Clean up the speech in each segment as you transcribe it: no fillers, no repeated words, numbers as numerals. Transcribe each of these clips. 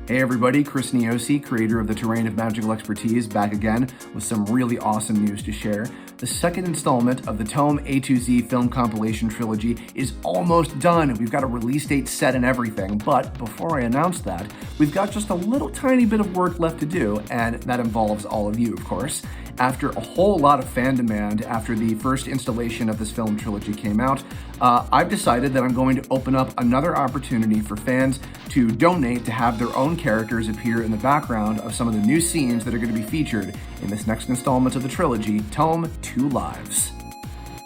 Hey everybody, Chris Niosi, creator of the Terrain of Magical Expertise, back again with some really awesome news to share. The second installment of the TOME A2Z Film Compilation Trilogy is almost done. We've got a release date set and everything, but before I announce that, we've got just a little tiny bit of work left to do, and that involves all of you, of course. After a whole lot of fan demand after the first installation of this film trilogy came out, I've decided that I'm going to open up another opportunity for fans to donate to have their own characters appear in the background of some of the new scenes that are going to be featured in this next installment of the trilogy, TOME 2 Lives.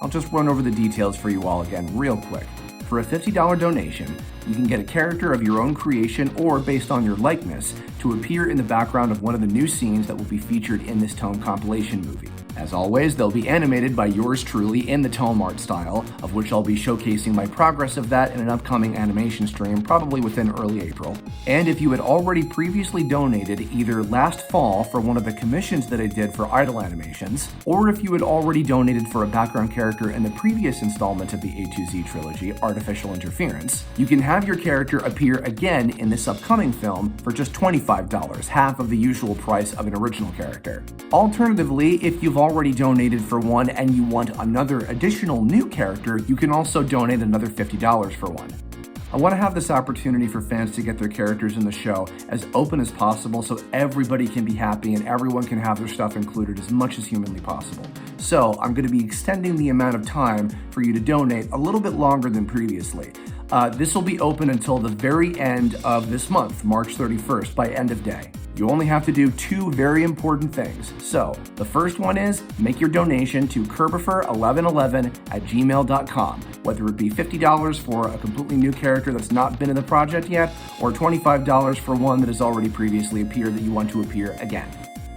I'll just run over the details for you all again real quick. For a $50 donation, you can get a character of your own creation or based on your likeness to appear in the background of one of the new scenes that will be featured in this TOME compilation movie. As always, they'll be animated by yours truly in the TOME art style, of which I'll be showcasing my progress of that in an upcoming animation stream, probably within early April. And if you had already previously donated either last fall for one of the commissions that I did for Idle Animations, or if you had already donated for a background character in the previous installment of the A2Z trilogy, Artificial Interference, you can have your character appear again in this upcoming film for just $25, half of the usual price of an original character. Alternatively, if you've already donated for one and you want another additional new character, you can also donate another $50 for one. I want to have this opportunity for fans to get their characters in the show as open as possible so everybody can be happy and everyone can have their stuff included as much as humanly possible. So I'm going to be extending the amount of time for you to donate a little bit longer than previously. This will be open until the very end of this month, March 31st, by end of day. You only have to do two very important things. So, the first one is make your donation to Kirbopher1111@gmail.com, whether it be $50 for a completely new character that's not been in the project yet, or $25 for one that has already previously appeared that you want to appear again.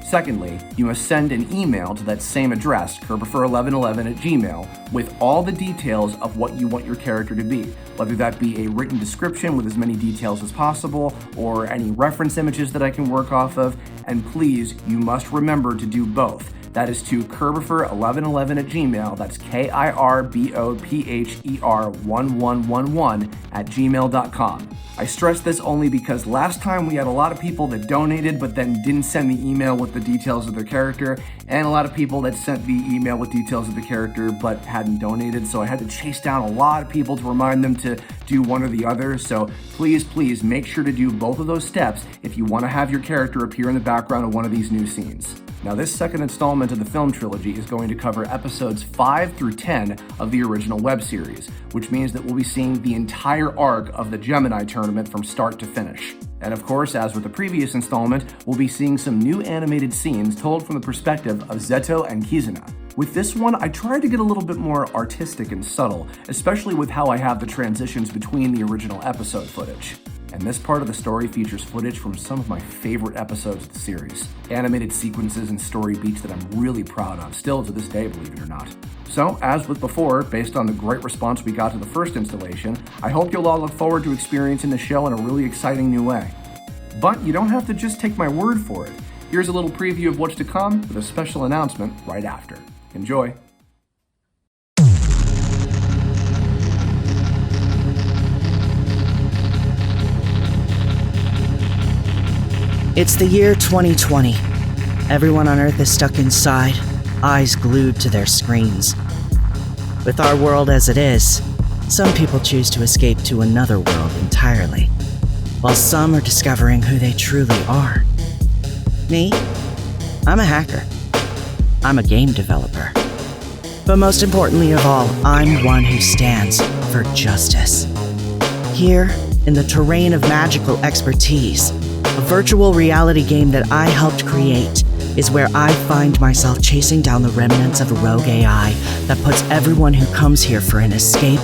Secondly, you must send an email to that same address, Kirbopher1111@gmail, with all the details of what you want your character to be, whether that be a written description with as many details as possible, or any reference images that I can work off of, and please, you must remember to do both. That is to Kirbopher1111@gmail, that's KIRBOPHER1111@gmail.com. I stress this only because last time we had a lot of people that donated but then didn't send the email with the details of their character, and a lot of people that sent the email with details of the character but hadn't donated, so I had to chase down a lot of people to remind them to do one or the other. So please make sure to do both of those steps if you want to have your character appear in the background of one of these new scenes. Now, this second installment of the film trilogy is going to cover episodes 5 through 10 of the original web series, which means that we'll be seeing the entire arc of the Gemini tournament from start to finish. And of course, as with the previous installment, we'll be seeing some new animated scenes told from the perspective of Zetto and Kizuna. With this one, I tried to get a little bit more artistic and subtle, especially with how I have the transitions between the original episode footage. And this part of the story features footage from some of my favorite episodes of the series. Animated sequences and story beats that I'm really proud of, still to this day, believe it or not. So, as with before, based on the great response we got to the first installation, I hope you'll all look forward to experiencing the show in a really exciting new way. But you don't have to just take my word for it. Here's a little preview of what's to come with a special announcement right after. Enjoy. It's the year 2020. Everyone on Earth is stuck inside, eyes glued to their screens. With our world as it is, some people choose to escape to another world entirely, while some are discovering who they truly are. Me? I'm a hacker. I'm a game developer. But most importantly of all, I'm one who stands for justice. Here, in the Terrain of Magical Expertise, a virtual reality game that I helped create, is where I find myself chasing down the remnants of a rogue AI that puts everyone who comes here for an escape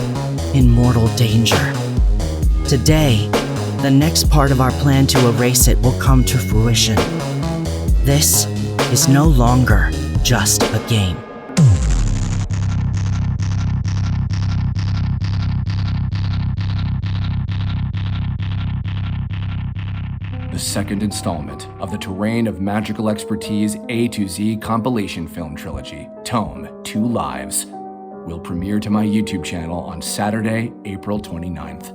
in mortal danger. Today, the next part of our plan to erase it will come to fruition. This is no longer just a game. The second installment of the Terrain of Magical Expertise A2Z Compilation Film Trilogy, TOME 2 Lives, will premiere to my YouTube channel on Saturday, April 29th.